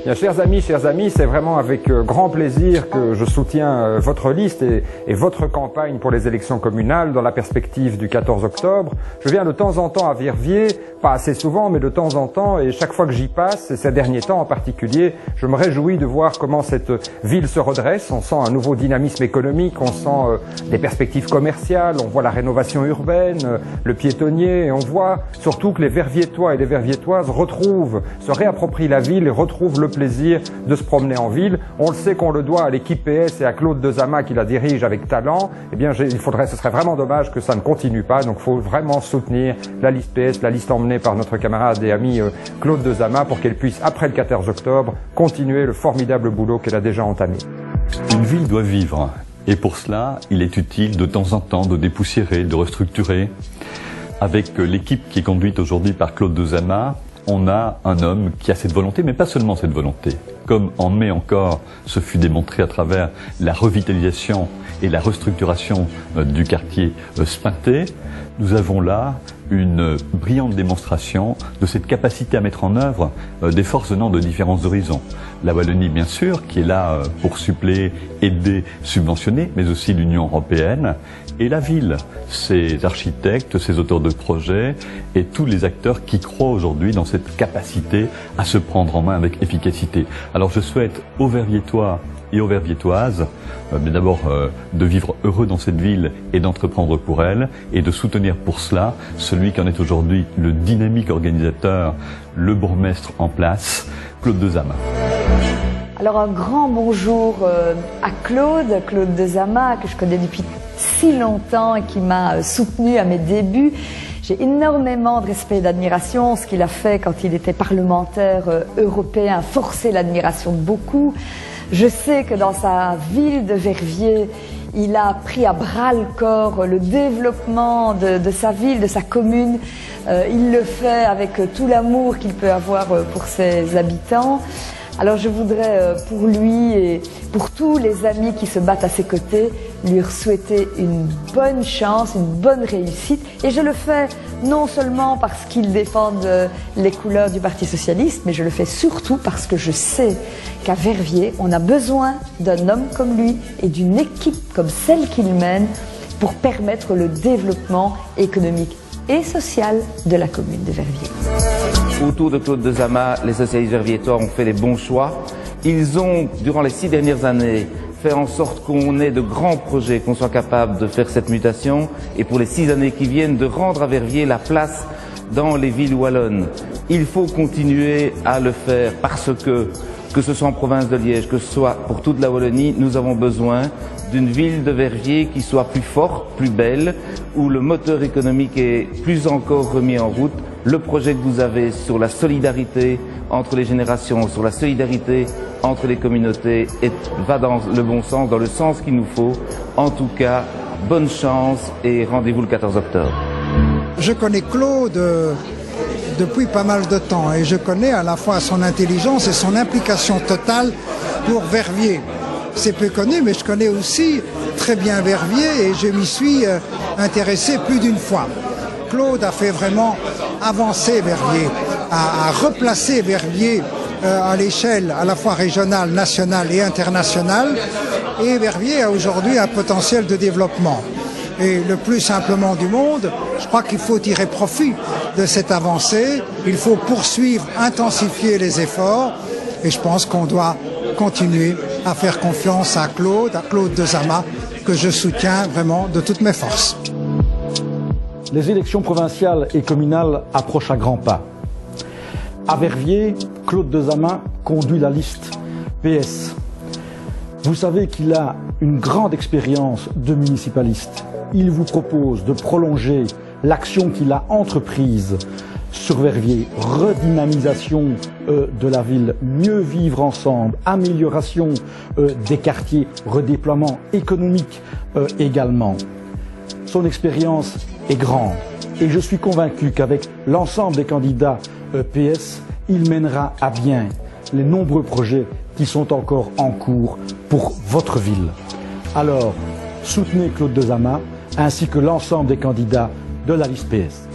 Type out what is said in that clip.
Bien, chers amis, c'est vraiment avec grand plaisir que je soutiens votre liste et votre campagne pour les élections communales dans la perspective du 14 octobre. Je viens de temps en temps à Verviers, pas assez souvent, mais de temps en temps, et chaque fois que j'y passe, et ces derniers temps en particulier, je me réjouis de voir comment cette ville se redresse. On sent un nouveau dynamisme économique, on sent des perspectives commerciales, on voit la rénovation urbaine, le piétonnier, et on voit surtout que les Verviétois et les Verviétoises se réapproprient la ville et retrouvent le plaisir de se promener en ville. On le sait qu'on le doit à l'équipe PS et à Claude Dezama qui la dirige avec talent. Eh bien, ce serait vraiment dommage que ça ne continue pas. Donc, il faut vraiment soutenir la liste PS, la liste emmenée par notre camarade et ami Claude Dezama pour qu'elle puisse, après le 14 octobre, continuer le formidable boulot qu'elle a déjà entamé. Une ville doit vivre. Et pour cela, il est utile de temps en temps de dépoussiérer, de restructurer. Avec l'équipe qui est conduite aujourd'hui par Claude Dezama, on a un homme qui a cette volonté, mais pas seulement cette volonté. Comme en mai encore, ce fut démontré à travers la revitalisation et la restructuration du quartier Spinté, nous avons là une brillante démonstration de cette capacité à mettre en œuvre des forces venant de différents horizons. La Wallonie, bien sûr, qui est là pour suppléer, aider, subventionner, mais aussi l'Union européenne, et la ville, ses architectes, ses auteurs de projets et tous les acteurs qui croient aujourd'hui dans cette capacité à se prendre en main avec efficacité. Alors je souhaite aux Verviétois et aux Verviétoises, mais d'abord de vivre heureux dans cette ville et d'entreprendre pour elle, et de soutenir pour cela celui qui en est aujourd'hui le dynamique organisateur, le bourgmestre en place, Claude Dezama. Alors un grand bonjour à Claude Dezama, que je connais depuis si longtemps et qui m'a soutenu à mes débuts. J'ai énormément de respect et d'admiration. Ce qu'il a fait quand il était parlementaire européen a forcé l'admiration de beaucoup. Je sais que dans sa ville de Verviers, il a pris à bras le corps le développement de sa ville, de sa commune. Il le fait avec tout l'amour qu'il peut avoir pour ses habitants. Alors je voudrais pour lui et pour tous les amis qui se battent à ses côtés, lui souhaiter une bonne chance, une bonne réussite. Et je le fais non seulement parce qu'ils défendent les couleurs du Parti Socialiste, mais je le fais surtout parce que je sais qu'à Verviers, on a besoin d'un homme comme lui et d'une équipe comme celle qu'il mène pour permettre le développement économique et social de la commune de Verviers. Autour de Claude Dezama, les socialistes verviétois ont fait les bons choix. Ils ont, durant les 6 dernières années, fait en sorte qu'on ait de grands projets, qu'on soit capable de faire cette mutation et pour les 6 années qui viennent, de rendre à Verviers la place dans les villes wallonnes. Il faut continuer à le faire parce que ce soit en province de Liège, que ce soit pour toute la Wallonie, nous avons besoin d'une ville de Verviers qui soit plus forte, plus belle, où le moteur économique est plus encore remis en route. Le projet que vous avez sur la solidarité entre les générations, sur la solidarité entre les communautés va dans le bon sens, dans le sens qu'il nous faut. En tout cas, bonne chance et rendez-vous le 14 octobre. Je connais Claude depuis pas mal de temps et je connais à la fois son intelligence et son implication totale pour Verviers. C'est peu connu, mais je connais aussi très bien Verviers et je m'y suis intéressé plus d'une fois. Claude a fait vraiment avancer Verviers, a replacé Verviers à l'échelle à la fois régionale, nationale et internationale. Et Verviers a aujourd'hui un potentiel de développement. Et le plus simplement du monde, je crois qu'il faut tirer profit de cette avancée. Il faut poursuivre, intensifier les efforts. Et je pense qu'on doit continuer à faire confiance à Claude Dezama, que je soutiens vraiment de toutes mes forces. Les élections provinciales et communales approchent à grands pas. À Verviers, Claude Dezama conduit la liste PS. Vous savez qu'il a une grande expérience de municipaliste. Il vous propose de prolonger l'action qu'il a entreprise sur Verviers, redynamisation de la ville, mieux vivre ensemble, amélioration des quartiers, redéploiement économique également. Son expérience est grande et je suis convaincu qu'avec l'ensemble des candidats PS, il mènera à bien les nombreux projets qui sont encore en cours pour votre ville. Alors, soutenez Claude Dezama ainsi que l'ensemble des candidats de la liste PS.